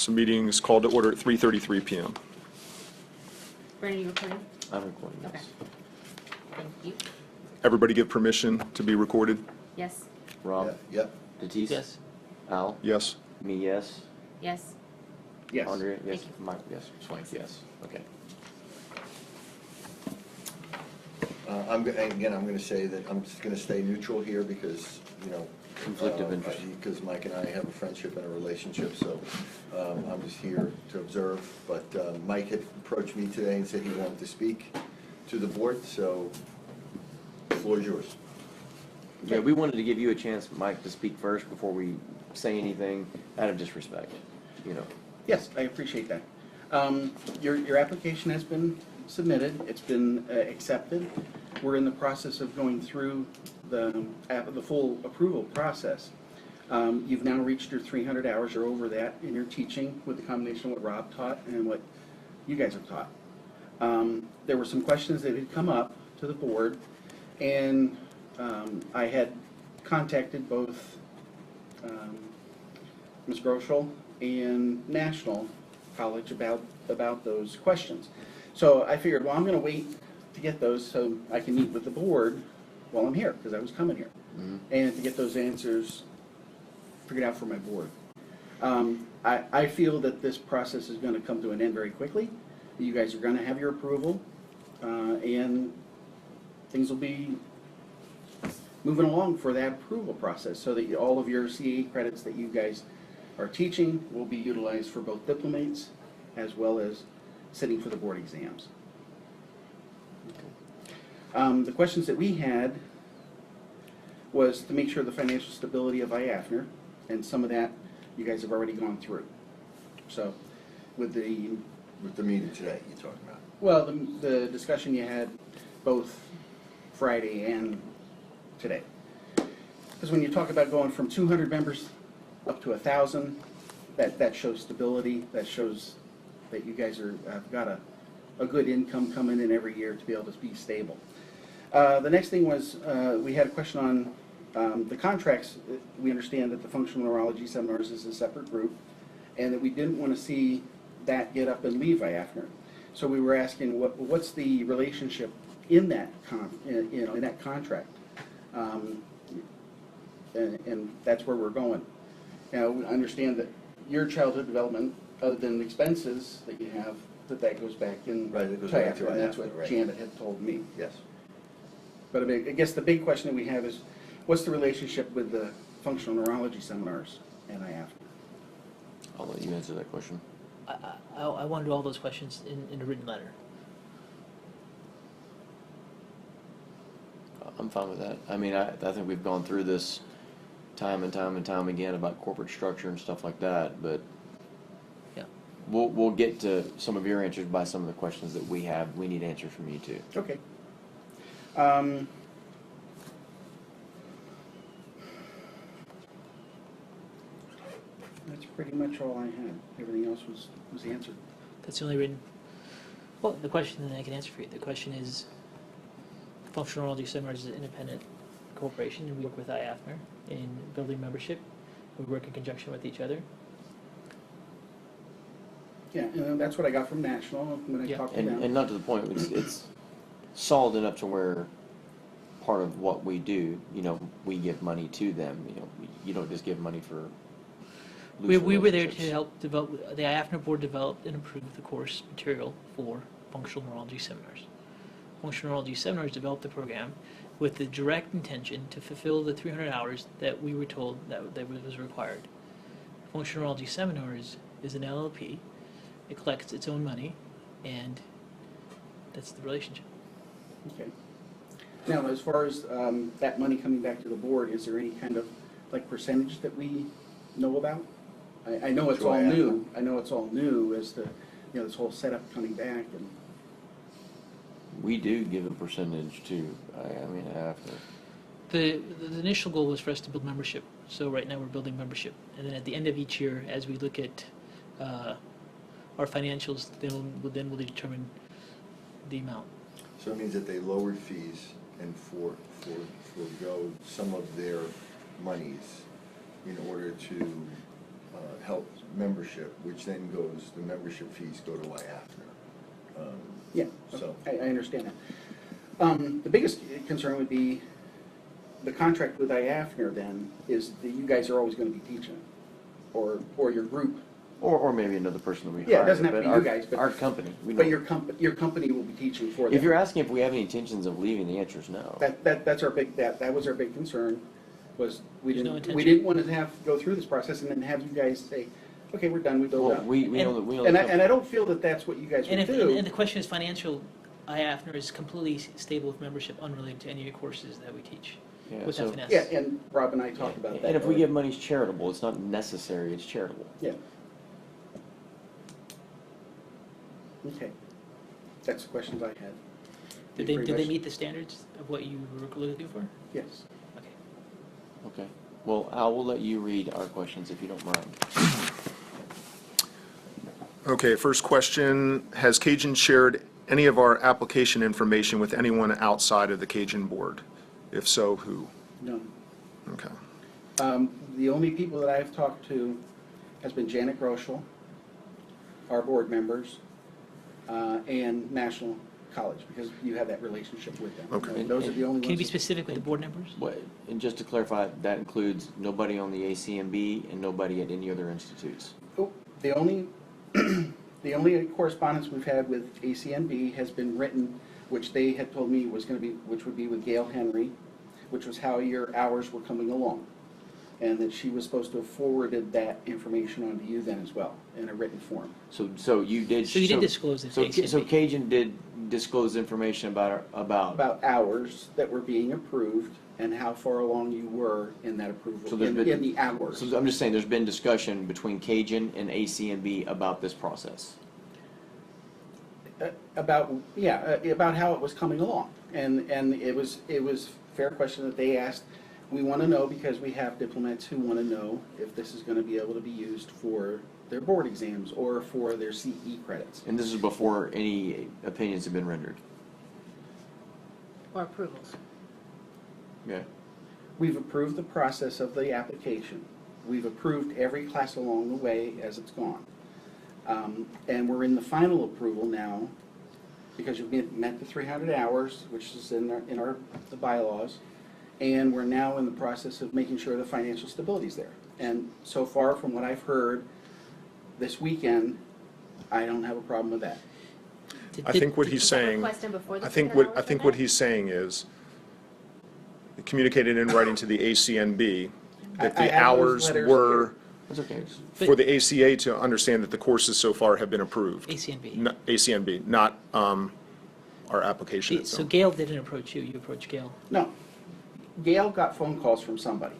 So meeting is called to order at 3:33 PM. Brandon, you recording? I'm recording Okay. this. Thank you. Everybody give permission to be recorded? Yes, Rob? Yep. Tatis? Yes. Al? Yes. Me, yes. yes. Yes. Andrea? Yes. Thank you. Mike? Yes. Swank? Yes. Okay. I'm going to say that I'm just going to stay neutral here because, you know. Conflict of interest. Because Mike and I have a friendship and a relationship, so I'm just here to observe. But Mike had approached me today and said he wanted to speak to the board, so the floor is yours. Yeah, we wanted to give you a chance, Mike, to speak first before we say anything out of disrespect, you know. Yes, I appreciate that. Your application has been submitted, it's been accepted. We're in the process of going through the full approval process. You've now reached your 300 hours, you're over that in your teaching with the combination of what Rob taught and what you guys have taught. There were some questions that had come up to the board, and I had contacted both Ms. Groschel and National College about those questions. So I figured, well, I'm going to wait to get those so I can meet with the board while I'm here, because I was coming here, and to get those answers figured out for my board. I feel that this process is going to come to an end very quickly. You guys are going to have your approval, and things will be moving along for that approval process, so that all of your CAE credits that you guys are teaching will be utilized for both diplomates as well as sitting for the board exams. The questions that we had was to make sure the financial stability of IAFNR, and some of that you guys have already gone through. So with the meeting today you're talking about. well, the discussion you had both Friday and today. Because when you talk about going from 200 members up to 1,000, that shows stability, that shows that you guys have got a good income coming in every year to be able to be stable. The next thing was, we had a question on the contracts. We understand that the functional neurology seminars is a separate group, and that we didn't want to see that get up and leave IAFNR. So we were asking, what's the relationship in that in that contract? And that's where we're going. Now, we understand that your childhood development, other than the expenses that you have, that goes back in Right, it goes back to IAFNR, and that's IAFNR, what right. Janet had told me. Yes. But I guess the big question that we have is, what's the relationship with the functional neurology seminars and IAFNR? I'll let you answer that question. I wanted all those questions in a written letter. I'm fine with that. I mean, I think we've gone through this time and time again about corporate structure and stuff like that, but Yeah. we'll get to some of your answers by some of the questions that we have. We need answers from you too. Okay. That's pretty much all I had. Everything else was answered. That's the only written. Well, the question that I can answer for you. The question is, Functional Neurology Seminars is an independent corporation, and we work with IAFNR in building membership. We work in conjunction with each other. Yeah, and that's what I got from National when I Yeah. talked to them. And not to the point, it's solid enough to where part of what we do, you know, we give money to them. You know, you don't just give money for. We loose were there to relationships. help develop. The IAFNR board developed and approved the course material for Functional Neurology Seminars. Functional Neurology Seminars developed the program with the direct intention to fulfill the 300 hours that we were told that was required. Functional Neurology Seminars is an LLP. It collects its own money, and that's the relationship. Okay. Now, as far as that money coming back to the board, is there any kind of like percentage that we know about? I know it's all new. I know it's all new as to, this whole setup coming back and. We do give a percentage to. I mean, after. The initial goal was for us to build membership. So right now we're building membership, and then at the end of each year, as we look at our financials, then we'll determine the amount. So it means that they lowered fees and forego some of their monies in order to help membership, which then goes, the membership fees go to IAFNR. Yeah, So- I understand that. The biggest concern would be the contract with IAFNR then is that you guys are always gonna be teaching, or your group. Or maybe another person that we hire. Yeah, it doesn't have to but be you our- guys, but- Our company. We But don't- your company will be teaching for them. If you're asking if we have any intentions of leaving, the answer is no. That's our big, that was our big concern, was we There's no didn't, we intention. didn't want to have, go through this process and then have you guys say, okay, we're done, we build Well, up. we know that, we know And that. I don't feel that that's what you guys And would if, do. and the question is financial, IAFNR is completely stable with membership unrelated to any of the courses that we teach. Yeah, With that so- finesse. Yeah, and Rob and I talked about that. And if we give money, it's charitable. It's not necessary, it's charitable. Yeah. Okay. That's the questions I had. Did Pretty they much- meet the standards of what you were looking for? Yes. Okay. Okay. Well, Al, we'll let you read our questions if you don't mind. Okay, first question, has Cajun shared any of our application information with anyone outside of the Cajun board? If so, who? No. Okay. The only people that I've talked to has been Janet Groschel, our board members, and National College, because you have that relationship with them. Okay. And those are the only ones. Can you be that- specific with the board members? What, and just to clarify, that includes nobody on the ACMB and nobody at any other institutes. Oh, the only, the only correspondence we've had with ACNB has been written, which they had told me was gonna be, which would be with Gail Henry, which was how your hours were coming along. And that she was supposed to have forwarded that information on to you then as well, in a written form. So you did. So you did disclose it to So ACMB. Cajun did disclose information about About hours that were being approved and how far along you were in that approval, So there's in been- the hours. So I'm just saying, there's been discussion between Cajun and ACMB about this process. About, yeah, about how it was coming along. And it was fair question that they asked. We want to know because we have diplomats who want to know if this is going to be able to be used for their board exams or for their CE credits. And this is before any opinions have been rendered. Or approvals. Yeah. We've approved the process of the application. We've approved every class along the way as it's gone. And we're in the final approval now because you've met the 300 hours, which is in the bylaws. And we're now in the process of making sure the financial stability is there. And so far, from what I've heard this weekend, I don't have a problem with that. I think what he's Is that saying, requested before the I think 300 what, I hours think were what met? he's saying is, communicated in writing to the ACNB, that I the have those hours letters were That's okay. for the ACA to understand that the courses so far have been approved. ACNB. ACNB, not our application So itself. Gail didn't approach you, you approached Gail. No. Gail got phone calls from somebody.